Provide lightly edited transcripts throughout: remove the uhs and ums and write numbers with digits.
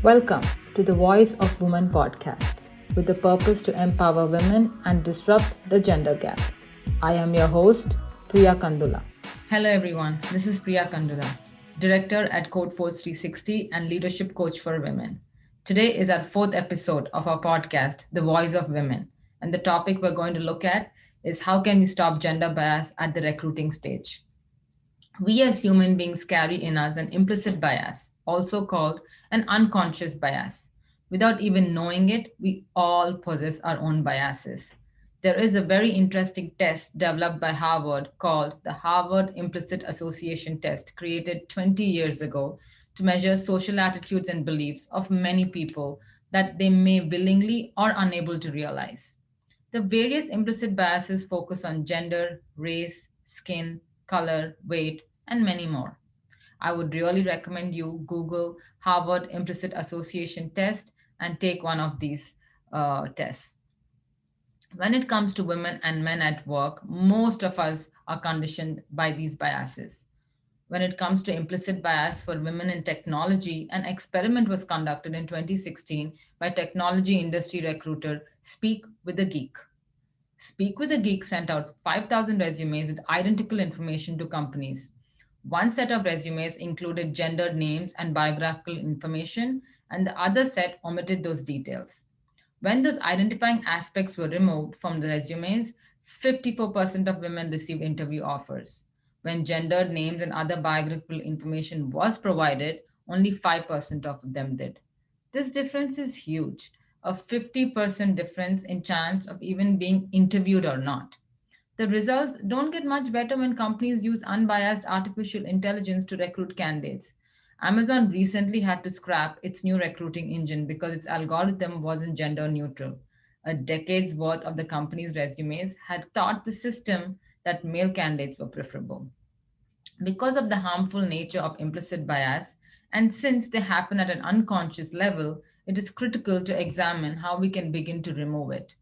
Welcome to the Voice of Women podcast with the purpose to empower women and disrupt the gender gap. I am your host, Priya Kandula. Hello everyone, this is Priya Kandula, Director at Codeforce 360 and Leadership Coach for Women. Today is our fourth episode of our podcast, The Voice of Women, and the topic we're going to look at is how can we stop gender bias at the recruiting stage. We as human beings carry in us an implicit bias, also called an unconscious bias. Without even knowing it, we all possess our own biases. There is a very interesting test developed by Harvard called the Harvard Implicit Association Test, created 20 years ago to measure social attitudes and beliefs of many people that they may willingly or unable to realize. The various implicit biases focus on gender, race, skin, color, weight, and many more. I would really recommend you Google Harvard Implicit Association Test and take one of these tests. When it comes to women and men at work, most of us are conditioned by these biases. When it comes to implicit bias for women in technology, an experiment was conducted in 2016 by technology industry recruiter Speak with a Geek. Speak with a Geek sent out 5,000 resumes with identical information to companies. One set of resumes included gendered names and biographical information, and the other set omitted those details. When those identifying aspects were removed from the resumes, 54% of women received interview offers. When gendered names and other biographical information was provided, only 5% of them did. This difference is huge, a 50% difference in chance of even being interviewed or not. The results don't get much better when companies use unbiased artificial intelligence to recruit candidates. Amazon recently had to scrap its new recruiting engine because its algorithm wasn't gender neutral. A decade's worth of the company's resumes had taught the system that male candidates were preferable. Because of the harmful nature of implicit bias, and since they happen at an unconscious level, it is critical to examine how we can begin to remove it.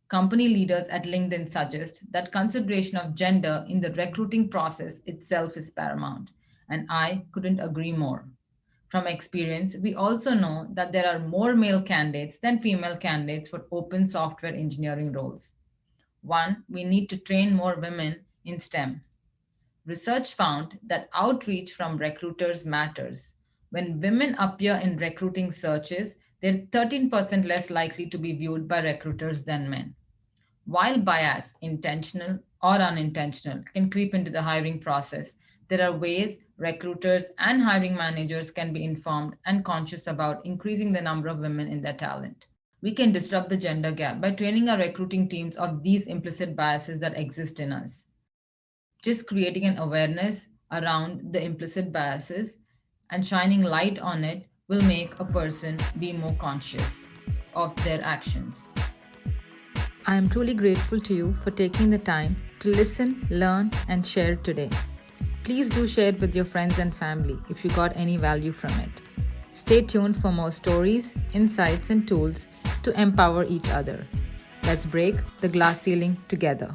Company leaders at LinkedIn suggest that consideration of gender in the recruiting process itself is paramount, and I couldn't agree more. From experience, we also know that there are more male candidates than female candidates for open software engineering roles. One, we need to train more women in STEM. Research found that outreach from recruiters matters. When women appear in recruiting searches, they're 13% less likely to be viewed by recruiters than men. While bias, intentional or unintentional, can creep into the hiring process, there are ways recruiters and hiring managers can be informed and conscious about increasing the number of women in their talent. We can disrupt the gender gap by training our recruiting teams of these implicit biases that exist in us. Just creating an awareness around the implicit biases and shining light on it will make a person be more conscious of their actions. I am truly grateful to you for taking the time to listen, learn, and share today. Please do share it with your friends and family if you got any value from it. Stay tuned for more stories, insights, and tools to empower each other. Let's break the glass ceiling together.